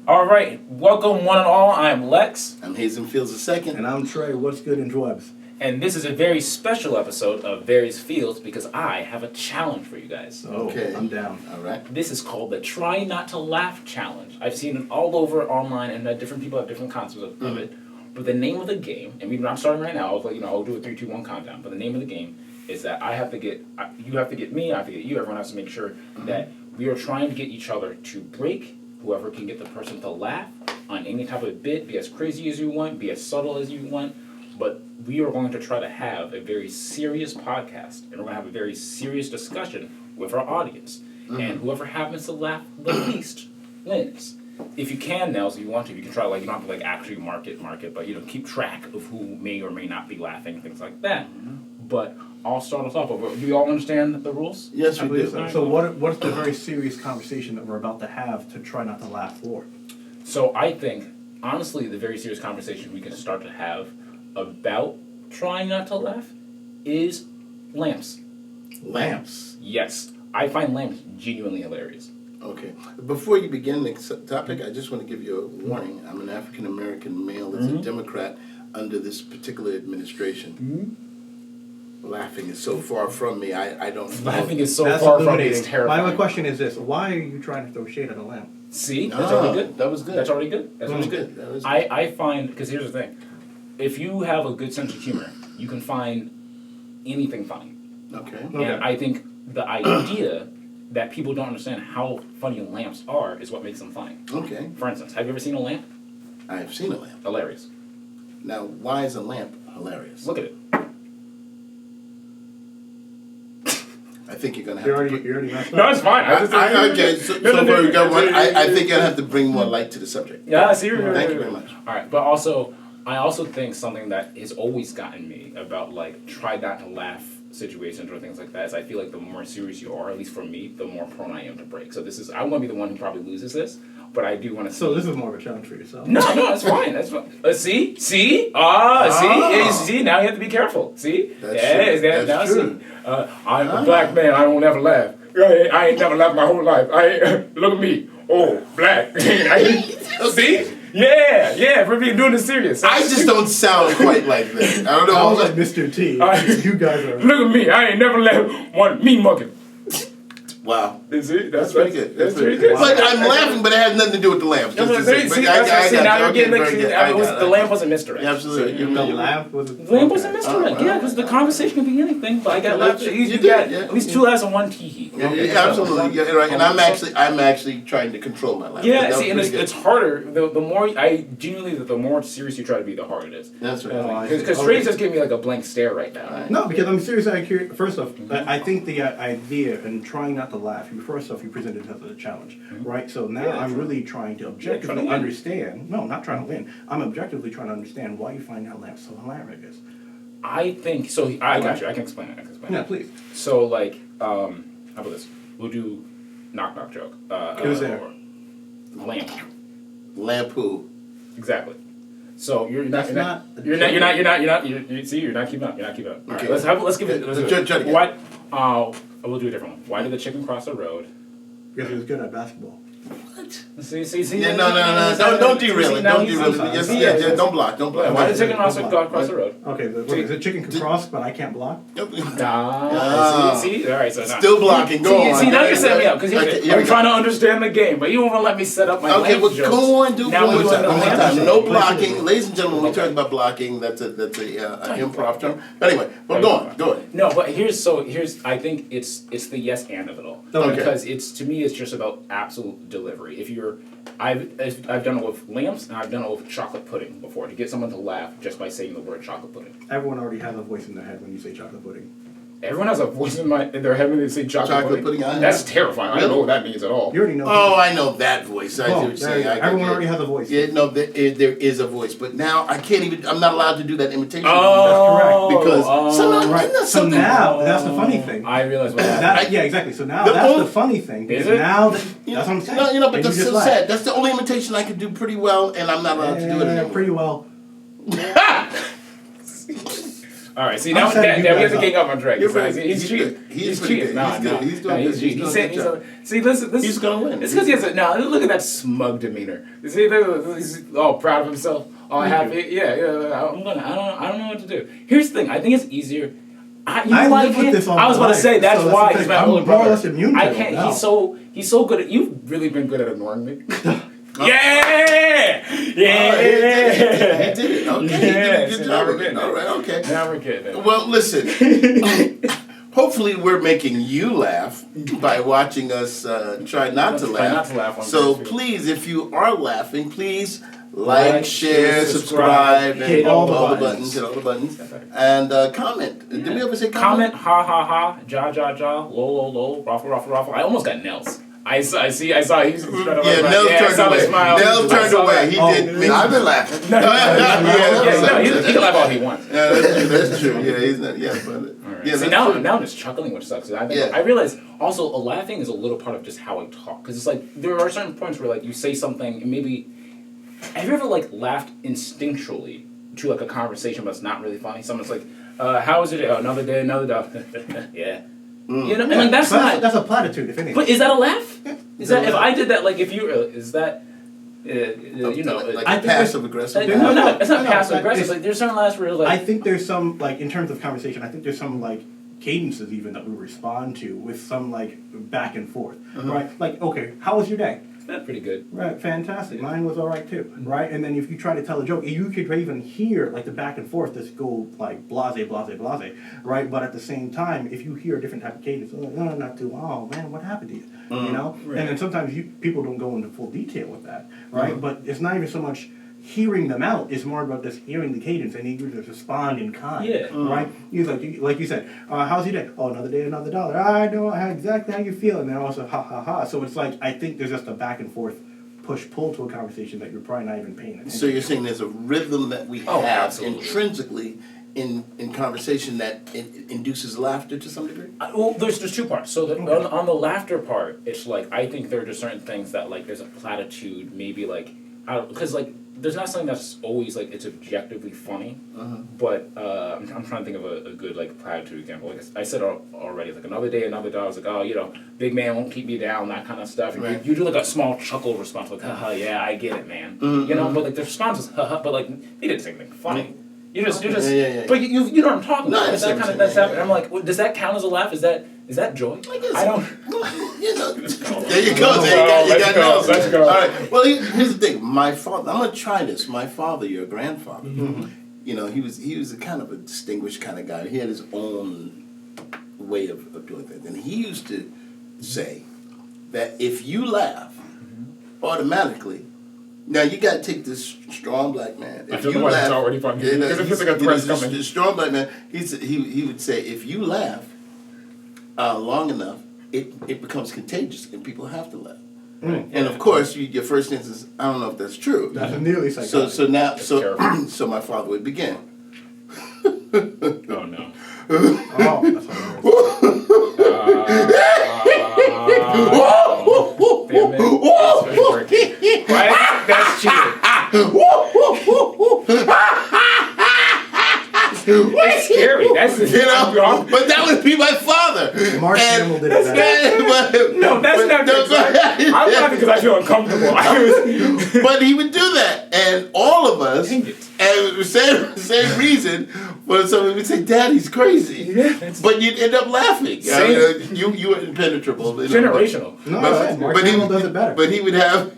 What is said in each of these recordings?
All right, welcome one and all. I'm Lex. I'm Hazen Fields II. And I'm Trey. What's good in Dwebs? And this is a very special episode of Various Fields because I have a challenge for you guys. Okay. I'm down. All right. This is called the Try Not to Laugh Challenge. I've seen it all over online, and different people have different concepts of it. But the name of the game, and I'm starting right now. I'll do a 3, 2, 1 countdown. But the name of the game is that you have to get me, I have to get you. Everyone has to make sure that we are trying to get each other to break. Whoever can get the person to laugh on any type of bit, be as crazy as you want, be as subtle as you want. But we are going to try to have a very serious podcast, and we're going to have a very serious discussion with our audience. And whoever happens to laugh the least wins. If you can, Nels, if you want to, you can try, you don't have to, actually mark it, but, keep track of who may or may not be laughing, things like that. But I'll start us off. Do you all understand the rules? Yes, we do. So what's the very serious conversation that we're about to have to try not to laugh for? So I think, honestly, the very serious conversation we can start to have about trying not to laugh is lamps. Lamps. Yes. I find lamps genuinely hilarious. Okay. Before you begin the topic, I just want to give you a warning. I'm an African-American male that's a Democrat under this particular administration. Laughing is so far from me, I don't know. Laughing is so far from me, it's terrifying. My question is this: why are you trying to throw shade at a lamp? See? That's already good. That was good. That's already good. That's already good. That was good. I find, because here's the thing. If you have a good sense of humor, you can find anything funny. Okay. And I think the idea that people don't understand how funny lamps are is what makes them funny. Okay. For instance, have you ever seen a lamp? I have seen a lamp. Hilarious. Now, why is a lamp hilarious? Look at it. I think you're going to have You already messed up. No, it's fine. Okay, so far we got one. I think you'll have to bring more light to the subject. Yeah, I see. Thank you very much. All right, but also, I also think something that has always gotten me about try not to laugh situations or things like that is I feel like the more serious you are, at least for me, the more prone I am to break. So I want to be the one who probably loses this, but I do want to. So this is more of a challenge for yourself. No, that's fine. That's fine. See, see, now you have to be careful. See, That's true. I'm a black man. I don't ever laugh. I ain't never laughed my whole life. Look at me. Oh, black. See. Yeah, for being doing this serious. I just don't sound quite like that. I don't know. I was like Mr. T. You guys are. Look at me. I ain't never laughed one mean monkey. Wow. See, that's pretty good. That's pretty good. But I'm laughing, but it has nothing to do with the lamp. The lamp wasn't misdirect. Absolutely. The lamp was. The lamp wasn't misdirect. Yeah, because the conversation can be anything. But I got left. You got at least 2 laughs and 1 tee-hee. Absolutely. Yeah, right. And I'm actually trying to control my laugh. Yeah, see, and it's harder. The more the more serious you try to be, the harder it is. That's right. Because Trey's just giving me a blank stare right now. No, because I'm seriously curious. First off, I think the idea and trying not to laugh. First off, you presented it as a challenge, right? So now I'm really trying to objectively understand. No, not trying to win. I'm objectively trying to understand why you find that lamp so hilarious. I think so. I got you. I can explain it. Yeah, please. So how about this? We'll do knock joke. Who's there? Lamp. Lamp who? Exactly. So you're not keeping up. You're not keeping up. All right, let's give it. What? We'll do a different one. Why did the chicken cross the road? Because he was good at basketball. What? See. Yeah, no. Don't derail it. Don't derail it. Yes, don't block. Don't block. Why did the chicken cross the road? Okay, the chicken can cross, but I can't block. See. All right, so still blocking. Go on. See, now you're setting me up because I'm trying to understand the game, but you don't want to let me set up my. Okay, well, go on. Do now one time. No blocking, ladies and gentlemen. When we talk about blocking, that's a improv term. But anyway, go on. No, but here's I think it's the yes and of it all. Okay. Because to me it's just about absolute delivery. I've done it with lamps and I've done it with chocolate pudding before to get someone to laugh just by saying the word chocolate pudding. Everyone already has a voice in their head when you say chocolate pudding. Everyone has a voice in their head when they say chocolate pudding. That's terrifying. I don't know what that means at all. You already know. Oh, I know that voice. I see what you're saying. Everyone already has a voice. Yeah, no, there is a voice, but now I can't even. I'm not allowed to do that imitation. That's correct. Because so now that's the funny thing. I realize what happened. Yeah, exactly. So now that's the funny thing. Is it? Now that's what I'm saying. No, but that's so sad. That's the only imitation I can do pretty well, and I'm not allowed to do it anymore. Pretty well. All right, see I'm now setting we you have to guys gang up on Drake. You're right. He's cheating. He's cheating. good. No, He's no, good. He's no, doing he's good. cheating. He's He's doing a good see, this. He's gonna win. It's because he has a no. Look at that smug demeanor. You see, he's all proud of himself, all happy. Yeah. I don't know what to do. Here's the thing. I think it's easier. I live with this all I was my about to say life, that's so why the he's thing. my I'm older more or brother. less immune to I it can't. now. He's so good at. You've really been good at ignoring me. Yeah. He did it. Okay. He did a good so job. now we're getting All right. Okay. Now we're getting it. Well, listen. Hopefully, we're making you laugh by watching us try not to laugh. So please, if you are laughing, please like, share, subscribe, and hit all all the the buttons. Hit all the buttons. And comment. Did we ever say Comment, ha ha ha, ja ja ja, lol, raffle. I almost got Nels. I saw. He was Nels turned away. Nels turned away. He did. I've been laughing. He can laugh all he wants. Yeah, that's true. Yeah, he's not. Yeah, but yeah. See, now I'm just chuckling, which sucks. I realize also laughing is a little part of just how I talk. Because it's like there are certain points where like you say something and maybe. Have you ever like laughed instinctually to like a conversation but it's not really funny? Someone's like, "How was it? Oh, another day, another dog." Yeah. You know, and like that's a platitude, if anything. But is that a laugh? Is that if I did that? Like if you is that you know? Like I think passive aggressive. no, it's not passive aggressive. Like there's certain laughs where like I think there's some like in terms of conversation. I think there's some like cadences even that we respond to with some like back and forth, right? Like, okay, how was your day? That's pretty good. Right, fantastic. Mine was all right too, right? And then if you try to tell a joke, you could even hear like the back and forth just go like blase, right? But at the same time, if you hear a different type of cadence, not too. Oh man, what happened to you? You know? Right. And then sometimes people don't go into full detail with that, right? But it's not even so much hearing them out, it's more about just hearing the cadence and you just respond in kind, right? You like you said, how's your day? Oh, another day, another dollar. I know exactly how you feel, and then also ha ha ha. So it's like I think there's just a back and forth push-pull to a conversation that you're probably not even paying attention to. So you're saying there's a rhythm that we have intrinsically in conversation that induces laughter to some degree? Well, there's two parts. So on the laughter part, it's like I think there are just certain things that like there's a platitude, maybe like because like there's not something that's always like it's objectively funny, but I'm trying to think of a good like platitude example. Like I said already, like another day, another dog. I was like, oh, you know, big man won't keep me down, that kind of stuff. Right. You do like a small chuckle response, like, haha, yeah, I get it, man. You know, but like the response is haha, but like they didn't say anything funny. You're just, but you know what I'm talking about. Is that kind of that's happening? I'm like, does that count as a laugh? Is that joy? I don't. Well, you know, there you go. You got Nels. Let's go. All right. Well, here's the thing. My father. I'm gonna try this. My father, your grandfather. You know, he was a kind of a distinguished kind of guy. He had his own way of doing things, and he used to say that if you laugh, automatically. Now you got to take this strong black man. I feel like it's already funny. Because it feels like a threat's coming. This strong black man. He would say, if you laugh long enough, it becomes contagious, and people have to laugh. And of course, your first instance, I don't know if that's true. That's nearly psychotic. So my father would begin. Oh no. Oh, that's Damn it. That's cheating. It's scary. That's but that would be my father. Mark Hamill did it. No, that's not good. I'm laughing because I feel uncomfortable. But he would do that, and all of us, and the same reason, but so we would say, "Daddy's crazy," but you'd end up laughing. You were impenetrable. Generational. Mark Hamill does it better. But he would have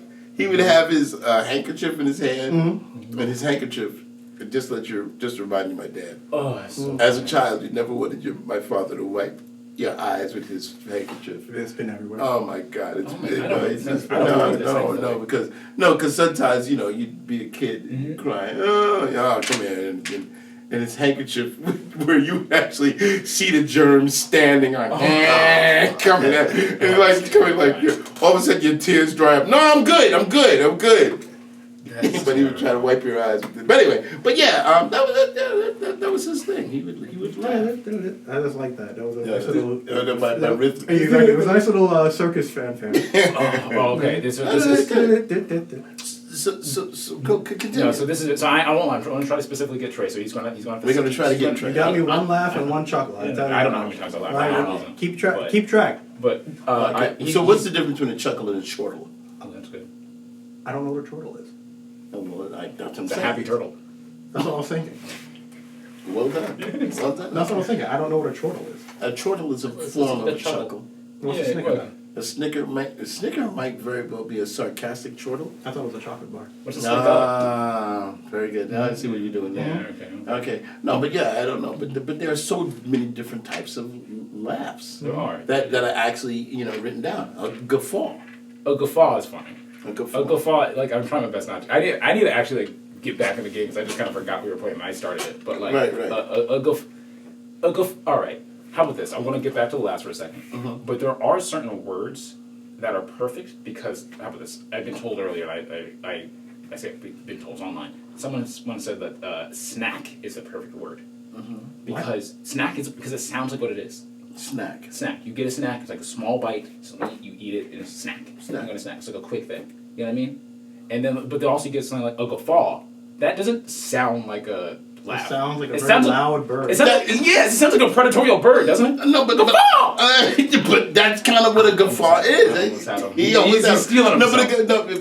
his handkerchief in his hand, and his handkerchief. Just remind you, my dad. Oh, so as a child, you never wanted my father to wipe your eyes with his handkerchief. It's been everywhere. Oh my God! Because sometimes you'd be a kid crying. Oh, come here, and his handkerchief where you actually see the germs standing on coming out. It's like all of a sudden your tears dry up. No, I'm good. But he would try to wipe your eyes with it. But anyway, that was his thing. He would laugh. I just like that. That was a nice little. My rhythm. Exactly. It was a nice little circus fanfare. Oh, okay. This is. continue. No, so this is it. So I won't lie. I'm going to try to specifically get Trey. So he's going to. We're going to try to get Trey. You got me one laugh and one chuckle. I don't know how many times I laughed. Keep track. But so what's the difference between a chuckle and a chortle? Oh, that's good. I don't know what a chortle is. Oh, well, that's what I'm It's a saying. happy turtle. That's what I was thinking. Well done. Well done. That's what I was thinking. I don't know what a chortle is. A chortle is a form of a chuckle. What's a snicker then? A snicker might very well be a sarcastic chortle. I thought it was a chocolate bar. What's a snicker? Very good. Now I see what you're doing there. Yeah, Okay. No, but yeah, I don't know. But there are so many different types of laughs. There are. That are actually, written down. A guffaw. A guffaw is funny. A guffaw. A guffaw, like, I'm trying my best not to. I need to actually, like, get back in the game because I just kind of forgot we were playing when I started it. But, like, Right. all right. How about this? I want to get back to the last for a 2nd. Mm-hmm. But there are certain words that are perfect because, how about this? I've been told earlier, and I say been told online. Someone once said that snack is a perfect word. Mm-hmm. Because snack is, because it sounds like what it is. Snack. Snack. You get a snack, it's like a small bite, so you eat it, and it's a snack. Snack. You get a snack. It's like a quick thing. You know what I mean? And then, but they also get something like a guffaw. That doesn't sound like a laugh. It sounds like a very loud bird. It sounds like a predatory bird, doesn't it? No, but but that's kind of what a guffaw is. He's stealing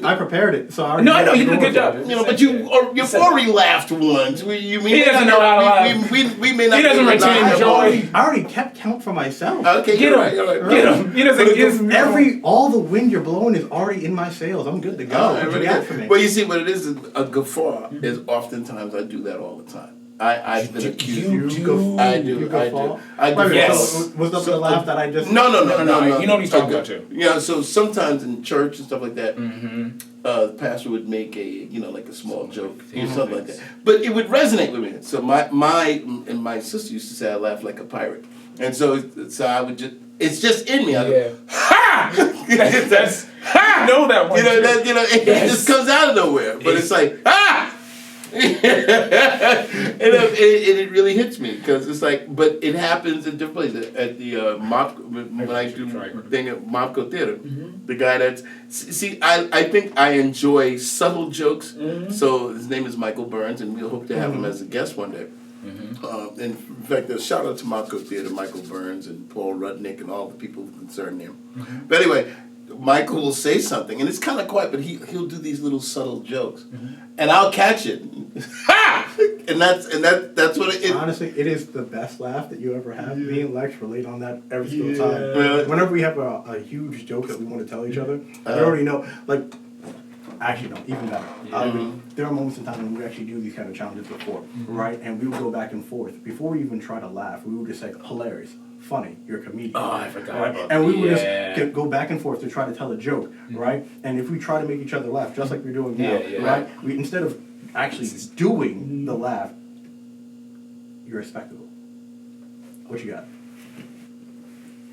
I prepared it, so I already No, you did a good job. But you've already laughed once. He doesn't know how to laugh. We may not. He doesn't retain joy. I already kept count for myself. Okay, Get him. He doesn't give all the wind you're blowing is already in my sails. I'm good to go. What you got for me? Well, you see, what it is a guffaw is oftentimes I do that all the time. I've been accused. I do. Yes. Was that the laugh that I just? No. You know what he's talking about too. Yeah. So sometimes in church and stuff like that, the pastor would make a like a small joke or something like that, but it would resonate with me. So my sister used to say I laugh like a pirate, and so I would just. It's just in me. I go, ha! That's ha! I know that one. It just comes out of nowhere. But it's like ah! and it really hits me because it's like, but it happens in different places. At the when I do thing at Mopco Theater, the guy I think I enjoy subtle jokes. So his name is Michael Burns, and we hope to have him as a guest one day. In fact, a shout out to Mopco Theater, Michael Burns and Paul Rudnick and all the people concerned him. But anyway, Michael will say something, and it's kind of quiet, but he'll do these little subtle jokes, and I'll catch it. Ha! And that's what it is. Honestly, it is the best laugh that you ever have. Me and Lex relate on that every single time. Really? Whenever we have a huge joke that we want to tell each other, we already know. Like, actually, no, even better. There are moments in time when we actually do these kind of challenges before, right? And we would go back and forth. Before we even try to laugh, we would just say, hilarious, funny, you're a comedian. Oh, I forgot about that. And we would just go back and forth to try to tell a joke, right? And if we try to make each other laugh, just like we're doing now, right? We instead of actually doing the laugh, you're a spectacle. What you got?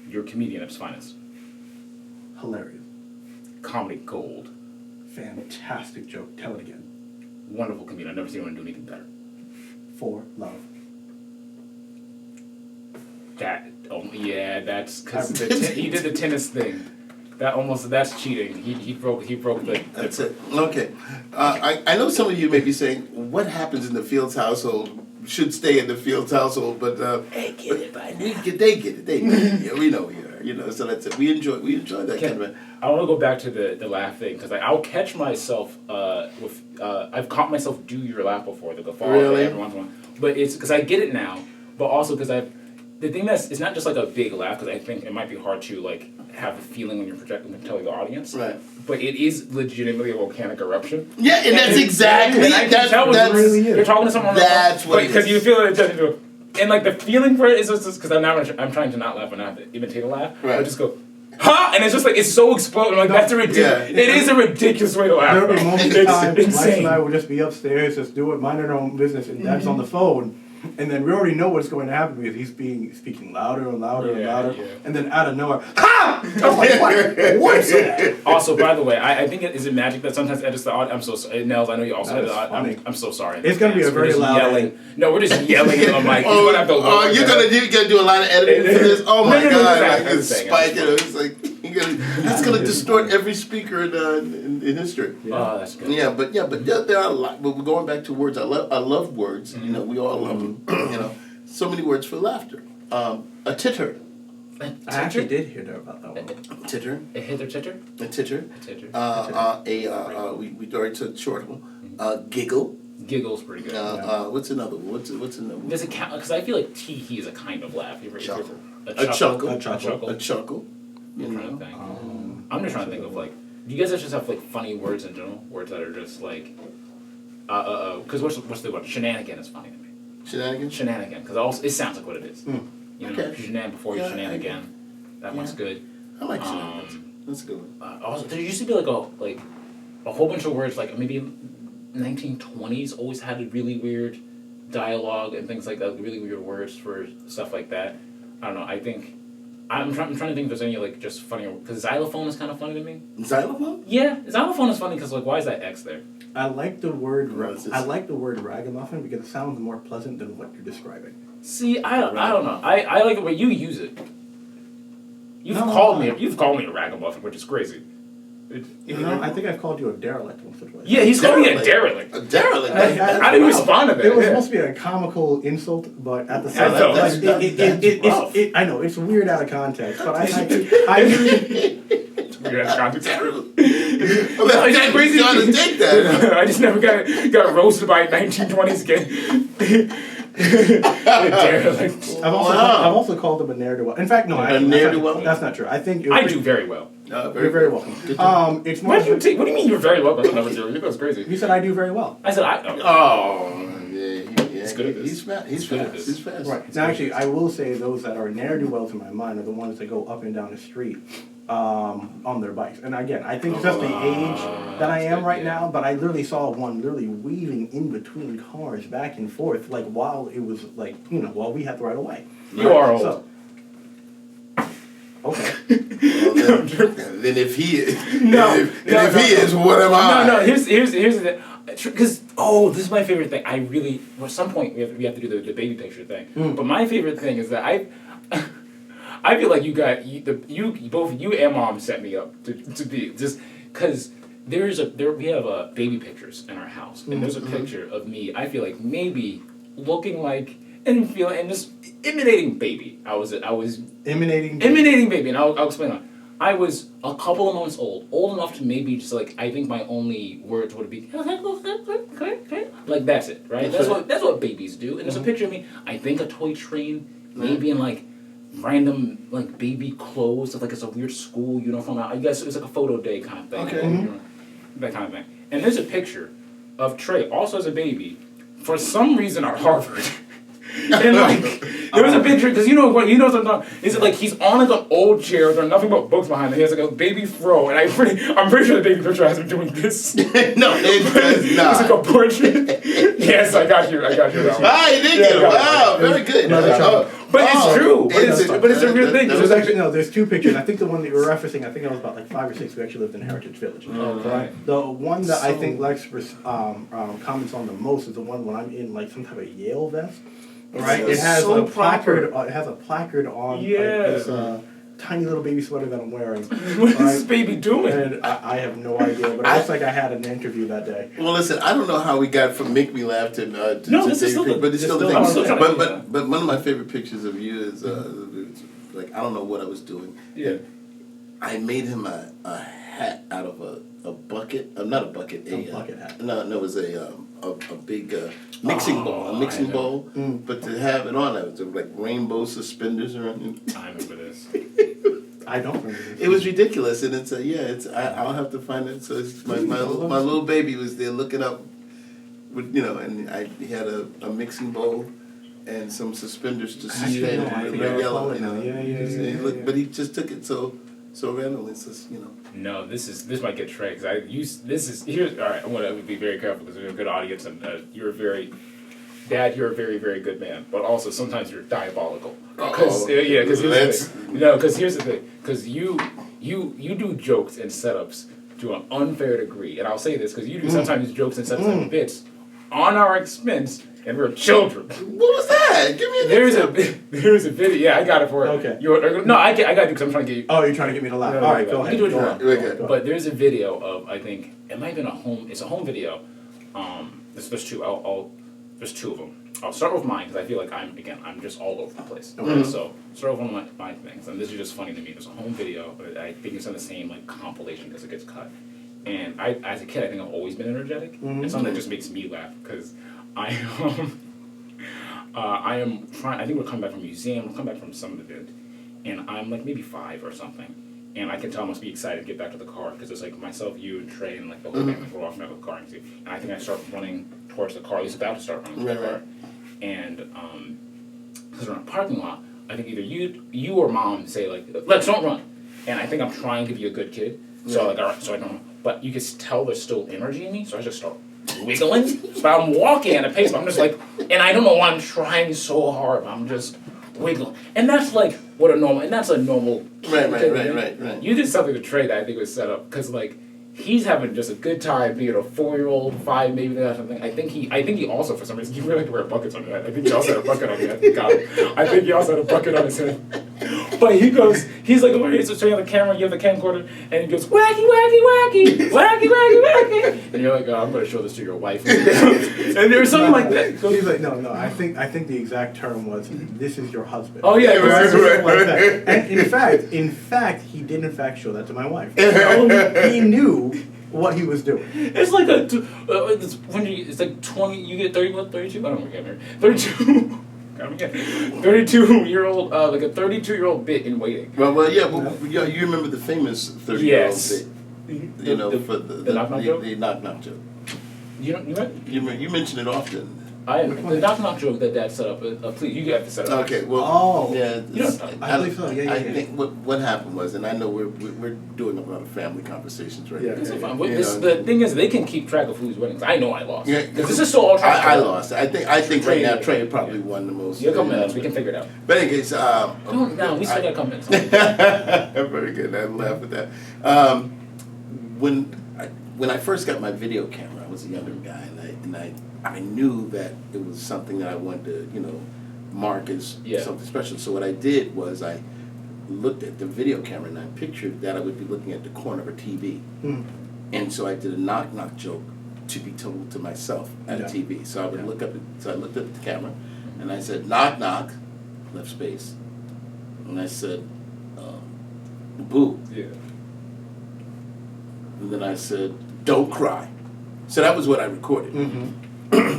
You're a comedian at its finest. Hilarious. Comedy gold. Fantastic joke. Tell it again. Wonderful comedian. I've never seen anyone do anything better. For love. That's because he did the tennis thing. That's cheating. He broke the. That's it. Okay. I know some of you may be saying, what happens in the Fields household should stay in the Fields household, but they get it by now. They get it. Yeah, we know we are. So that's it. We enjoy that kind of. I want to go back to the laugh thing because I'll catch myself with. I've caught myself do your laugh before, the guffaw every once in a while. But it's because I get it now, but also because the thing it's not just like a big laugh because I think it might be hard to like have a feeling when you're projecting and telling the audience. Right. But it is legitimately a volcanic eruption. Yeah, and that's exactly. And I can tell really you're talking to someone. That's what it is. Because you feel it doesn't do it. And like the feeling for it is just because I'm trying to not laugh and not imitate a laugh. Right. I just go, ha! And it's just like, it's so exploding. Like, that's a ridiculous. It is a ridiculous way to laugh. There will be moments in time, it's Lex insane. and I will just be upstairs, just do it, minding our own business, and Dad's on the phone. And then we already know what's going to happen because he's speaking louder and louder and louder. Yeah. And then out of nowhere, ha! I'm like, what is that? Also, by the way, I think is it magic that sometimes edits the audio? I'm so sorry. Nels, I know you also That edit is the audio. funny. I'm so sorry. It's going to be a very loud yelling. No, we're just yelling in the mic. You're gonna do a lot of editing for this? Oh my God. Like this spike, it's like. That's gonna distort every speaker in history. Yeah. Oh, that's good. Yeah, but there are a lot. But we're going back to words. I love words. You know, we all love them. You know, so many words for laughter. A titter. I actually did hear about that one. Titter. A hither titter. A titter. A titter. We already took short one. Giggle. Giggle's pretty good. What's another one? What's another one? Does it count? Because I feel like tee-hee is a kind of laugh. Chuckle. A chuckle. A chuckle. I'm trying to think. I'm just trying to think of like. Do you guys just have like funny words in general? Words that are just like. Because what's the word? Shenanigan is funny to me. Shenanigan. Shenanigan. Because it sounds like what it is. You know, Okay. shenan before you shenanigan. That one's good. I like shenanigans. That's a good one. Also, there used to be like a whole bunch of words like maybe 1920s always had a really weird dialogue and things like that. Really weird words for stuff like that. I don't know. I think I'm trying to think if there's any like just funny because xylophone is kind of funny to me. Xylophone? Yeah, xylophone is funny because like why is that X there? I like the word ragamuffin because it sounds more pleasant than what you're describing. See, I don't know. I like the way you use it. You've called me a ragamuffin, which is crazy. I think I've called you a derelict once or twice. Yeah, he's called me a derelict. A derelict? I didn't respond to that. It was supposed to be a comical insult, but at the same time, I know it's weird out of context, but I it's weird out of context. I crazy to take that. I just never got roasted by 1920s kid. I've also called him a ne'er-do-well. In fact, no, that's not true. I think I do very well. You're very welcome. It's more. What do you mean you're very welcome? You go crazy. You said I do very well. I said He's good at this. He's fast. Right. Now, actually, I will say those that are ne'er-do-wells in my mind are the ones that go up and down the street on their bikes. And again, I think it's just the age that I am right now, but I literally saw one literally weaving in between cars back and forth, like while it was like, while we had the right of way. You are old. So, okay. Well, then if he is, if he is, what am I? No. Here's the thing. Because this is my favorite thing. At some point we have to do the baby picture thing. But my favorite thing is that I feel like both you and Mom set me up to be just because we have baby pictures in our house and there's a picture of me. I feel like maybe looking like and just imitating baby. I was imitating baby, and I'll explain that. I was a couple of months old enough to maybe just like I think my only words would be like that's it, right? That's what babies do. And there's a picture of me. I think a toy train, maybe in like random like baby clothes, like it's a weird school uniform. I guess it was like a photo day kind of thing. Okay. That kind of thing. And there's a picture of Trey also as a baby, for some reason at Harvard. And like there was a picture because you know what I'm talking about. Is it like he's on like an old chair? There are nothing but books behind him. He has like a baby fro, and I'm pretty sure the baby picture has him doing this. No, it does not. It's like a portrait. Yes, I got you. Wow, very good. But it's true. But it's a real thing. There's two pictures. I think the one that you were referencing, I think I was about like 5 or 6. We actually lived in Heritage Village. Right. The one that I think Lex comments on the most is the one when I'm in like some type of Yale vest. Right, it has a placard. It has a placard on like, this tiny little baby sweater that I'm wearing. What is this baby doing? And I have no idea, but it looks like I had an interview that day. Well, listen, I don't know how we got from Make Me Laugh to this David is still Picture, but it's still the thing. But But one of my favorite pictures of you is like I don't know what I was doing. Yeah. I made him a hat out of a bucket. Not a bucket. A bucket hat. No, it was a big mixing bowl. But to have it on, it was like rainbow suspenders around it. I remember this. I don't remember this. It was ridiculous, and I'll have to find it. So it's my little baby was there looking up, with and he had a mixing bowl and some suspenders to suspend yellow. But he just took it so randomly. So No, this might get Trey because all right. I want to be very careful because we're a good audience and you're a very very good man, but also sometimes you're diabolical. Because here's the thing. Because you do jokes and setups to an unfair degree, and I'll say this because you do sometimes jokes and setups and bits on our expense, and we were children. What was that? Give me an There's a video. Yeah, I got it for it. Okay. No, I got it because I'm trying to get you. Oh, you're trying to get me to laugh. No, All right, no, go you ahead. can do it Go if on. you want. Okay. But there's a video of, I think it might have been it's a home video. There's two. There's two of them. I'll start with mine because I feel like I'm just all over the place. Okay. So start with one of my things, and this is just funny to me. There's a home video, but I think it's on the same like compilation because it gets cut. And as a kid, I think I've always been energetic. Mm-hmm. It's something that just makes me laugh because I am trying. I think we're coming back from a museum. We're coming back from some event, and I'm like maybe 5 or something. And I can tell I must be excited to get back to the car because it's like myself, you, and Trey, and like the whole family. We're walking out of the car, and I think I start running towards the car. At least about to start running towards the car. And because we're in a parking lot, I think either you or mom say like, "Let's don't run," and I think I'm trying to be a good kid. So like, all right, so I don't. But you can tell there's still energy in me, so I just start wiggling. But I'm walking at a pace. But I'm just like, and I don't know why I'm trying so hard. But I'm just wiggling, and that's like what a normal, and that's a normal. Right. You did something to Trey that I think was set up because like he's having just a good time being a 4-year-old, 5 maybe or something. I think he also for some reason he really like to wear buckets on his head. I think he also had a bucket on his head. Got it. I think he also had a bucket on his head. But he's like over here, so showing the camera, you have the camcorder, and he goes, wacky, wacky, wacky, wacky, wacky, wacky. And you're like, oh, I'm going to show this to your wife. And there's something like that. He's like, no, I think the exact term was, this is your husband. Oh, yeah. Right. Like that. And in fact, he did in fact show that to my wife. He knew what he was doing. It's like it's like 20, you get 31, 32? I don't know, get married. 32. 32-year-old, like a 32-year-old bit in waiting. Well, yeah, you remember the famous 30-year-old bit, you know, for the knock-knock joke? The knock-knock joke. You mention it often. The knock-knock joke that Dad set up, please, you have to set it up. Okay, well, yeah. I believe so, yeah. I think what happened was, and I know we're doing a lot of family conversations right now. It's so fun. The thing is, they can keep track of who's winning. I know I lost. Yeah, because this is still all track. I lost. I think right now Trey probably won the most. You have a couple minutes. We can figure it out. But anyways, we still got a couple minutes. Very good. I laugh at that. When I first got my video camera, I was a younger guy, and I knew that it was something that I wanted to, mark as something special. So what I did was I looked at the video camera and I pictured that I would be looking at the corner of a TV. And so I did a knock-knock joke to be told to myself at a TV. So I would look up, I looked at the camera and I said, knock, knock, left space. And I said, boo. Yeah. And then I said, don't cry. So that was what I recorded.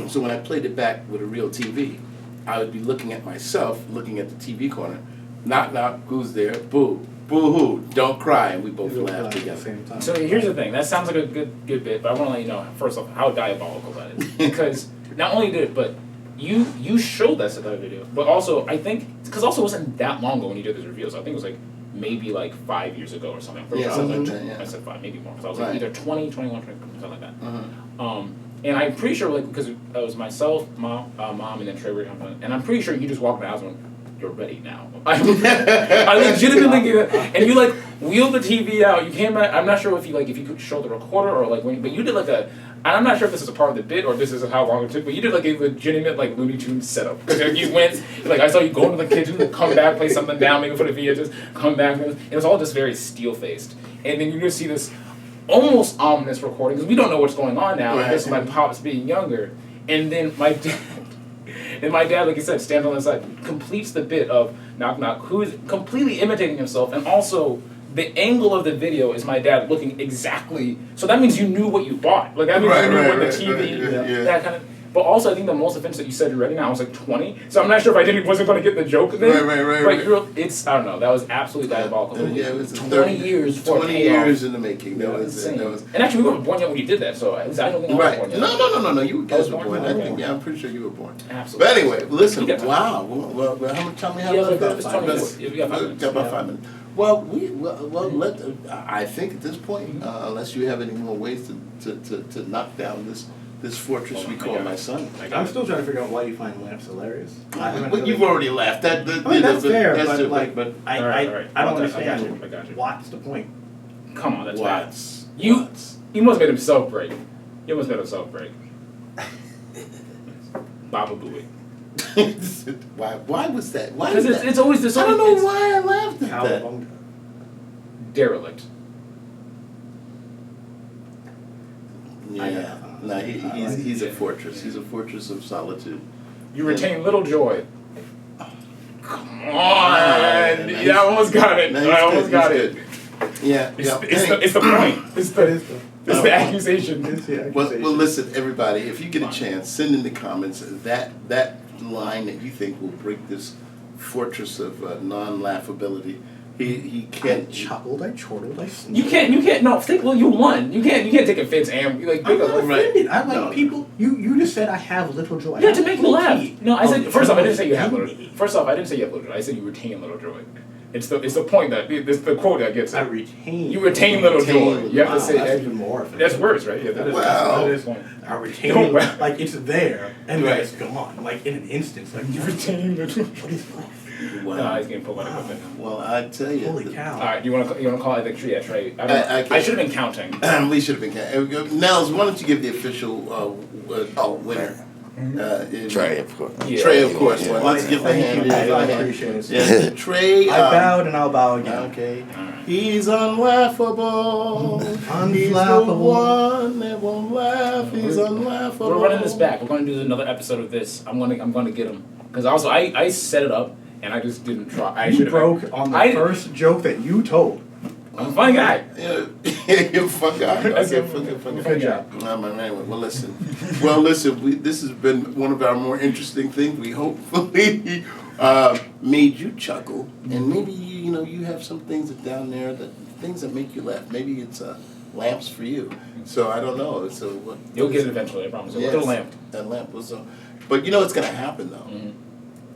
So when I played it back with a real TV, I would be looking at myself, looking at the TV corner, knock, knock, who's there? Boo. Boo-hoo, don't cry, and we both laughed together. So here's the thing, that sounds like a good bit, but I want to let you know, first off, how diabolical that is. Because not only did it, but you showed us that video, but also, I think, because also it wasn't that long ago when you did this review, so I think it was like, maybe like 5 years ago or something. I said 5, maybe more, because I was like either 20, 21, 20, something like that. And I'm pretty sure, like, because it was myself, mom, and then Trey were talking, and I'm pretty sure you just walked in the house and went, you're ready now. I legitimately get it. And you like wheeled the TV out. You came back. I'm not sure if you could show the recorder or like when, but you did like a. And I'm not sure if this is a part of the bit or this is how long it took, but you did like a legitimate like Looney Tunes setup. Because you went, like I saw you go into the kitchen, come back, play something down, maybe put a video, just come back. It was all just very steel faced. And then you just see this almost ominous recording because we don't know what's going on now. Right. I guess my pops being younger, and then my dad. And my dad, like you said, stands on the side, completes the bit of knock knock, who is completely imitating himself, and also the angle of the video is my dad looking exactly. So that means you knew what you bought. Like that means you knew what the TV, that kind of. But also, I think the most offensive that you said you're ready now was like 20. So I'm not sure if I wasn't going to get the joke then. Right. But it's, I don't know, that was absolutely diabolical. Yeah, it was 20 years for 20 years in the making. That was insane. That was. And actually, we weren't born yet when you did that, so I don't think I was born yet. No. You guys were born. I think, I'm pretty sure you were born. Absolutely. But anyway, listen. Wow. Well, how much time we have? About 5 minutes. We got about 5 minutes. Well, I think at this point, unless you have any more ways to knock down this fortress we call my son. I'm still trying to figure out why you find laughs hilarious. But you've already laughed. That's fair, but I don't understand. What's the point? Come on, that's Watts. bad. You must have made himself break. You must have made himself break. Baba Booey. Why was that? Why? Because it's always this. I don't know why I laughed at that. Cowabunga. Derelict. Yeah. No, he's a fortress. He's a fortress of solitude. You retain little joy. Come on! Nice. Yeah, I almost got it. No, I almost got it. Yeah. It's the point. It's the accusation. It's the Well, accusation. listen, everybody. If you get a chance, send in the comments that line that you think will break this fortress of non-laughability. He I can't. chuckled, I chortled, I sneezed. You can't. No, think. Well, you won. You can't take offense, and like. I'm not Right. offended. I like No. people. You just said I have little joy. Yeah, to make you laugh. No, I said. First off, I didn't say you have little. little. First off, I didn't say you have little joy. I said you retain little joy. It's the point that it's the quote that gets I it. retain. You retain little joy. You have to say that's even more offensive. that's worse, right? Yeah, that is. Wow. That is one. I retain. No, well. Like it's there and then Right. it's gone. Like in an instant. Like You retain little. what is life? Wow. No, he's getting pulled by the equipment. Well, I tell you. Holy cow! All right, you want to call it the tree? Yeah, Trey. I I should have been counting. We should have been. Nels, why don't you give the official winner? Trey, of course. Yeah. Trey, of course. Yeah. Well, let's give the hand. Thank you. Give the I hand. appreciate it. Yeah, Trey. I bowed and I'll bow again. Okay. All right. He's unlaughable. He's the Unflappable. one that won't laugh. He's unlaughable. We're running this back. We're going to do another episode of this. I'm going to get him because also I set it up and I just didn't try. I You should broke on the first joke that you told. I'm a funny guy. Yeah, you're a fun guy. Okay, fun guy. Good job. Anyway, well, listen. This has been one of our more interesting things. We hopefully made you chuckle, and maybe you have some things down there things that make you laugh. Maybe it's lamps for you. So I don't know. So what? You'll get it eventually. I promise. Yes, Little lamp. That lamp was but you know what's going to happen though. Mm-hmm.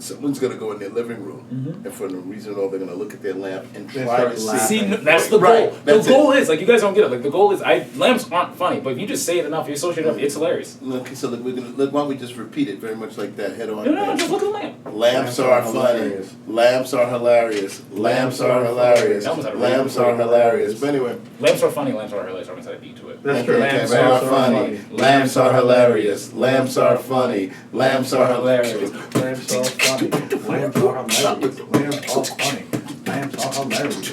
Someone's going to go in their living room, and for no reason at all, they're going to look at their lamp and They try start to see. laughing. See, that's the goal. Right, that's the goal is like you guys don't get it. Like the goal is, lamps aren't funny, but if you just say it enough, you associate it enough, it's hilarious. Okay, so why don't we just repeat it very much like that, head on? No, just look at the lamp. Lamps are funny. hilarious. Lamps are hilarious. Lamps are hilarious. That was a Lamps are hilarious. But anyway, Lamps are funny. Lamps are hilarious. I'm gonna beat to it. That's true. lamps are funny. Lamps are hilarious. Lamps are funny. Lamps are hilarious. Lamps are funny. Lamps are hilarious. Lamps are funny. Lamps are hilarious.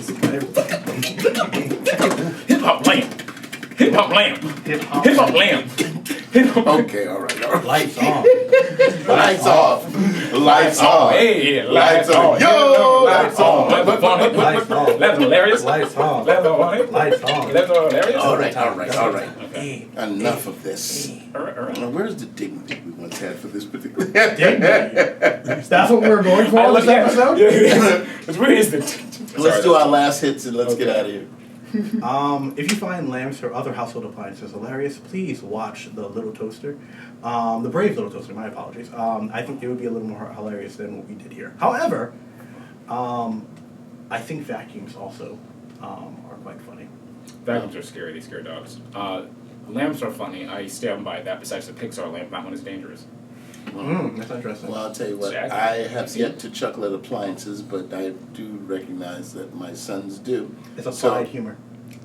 Hip hop lamp. Hip hop lamp. Hip hop. Hip hop lamp. Hip hop. Okay, all right. Lights on. Lights off. Lights on. Hey, Lights on. Yo, Lights on. Lamps funny. Lights on. Lamps hilarious. Lights on. Lamps funny. Lights on. Lamps hilarious. All right. Hey. Enough of this. All right. Now, where's the dignity we once had for this particular? That's what we're going for I on look this at episode? It's weird. Is the Let's do our last hits and let's get Okay. out of here. If you find lamps or other household appliances hilarious, please watch The Little Toaster. The Brave Little Toaster, my apologies. I think it would be a little more hilarious than what we did here. However, I think vacuums also are quite funny. Vacuums are scary. They scare dogs. Lamps are funny. I stand by that. Besides the Pixar lamp, not when it's dangerous. That's interesting. Well, I'll tell you what, Jack? I have yet to chuckle at appliances, but I do recognize that my sons do. It's applied humor.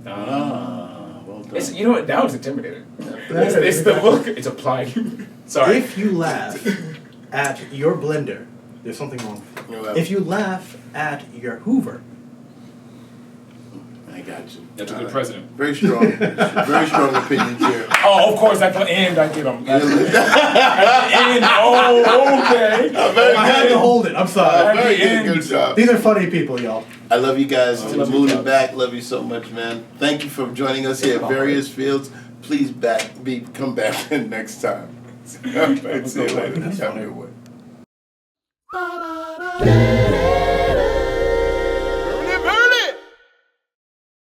Well done. It's, you know what? Now it's intimidating. It's the look. It's applied. Sorry. If you laugh at your blender, there's something wrong. Well, If you laugh at your Hoover, I got you. That's a All good right. president. Very strong. Very strong opinions here. Oh, of course. At the end, I get them. At the end. Oh, okay. I had to hold it. I'm sorry. Very the end. good job. These are funny people, y'all. I love you guys. To the love you, moon and Chuck. back. Love you so much, man. Thank you for joining us here at various fields. Please come back next time. See you later. Have a good one.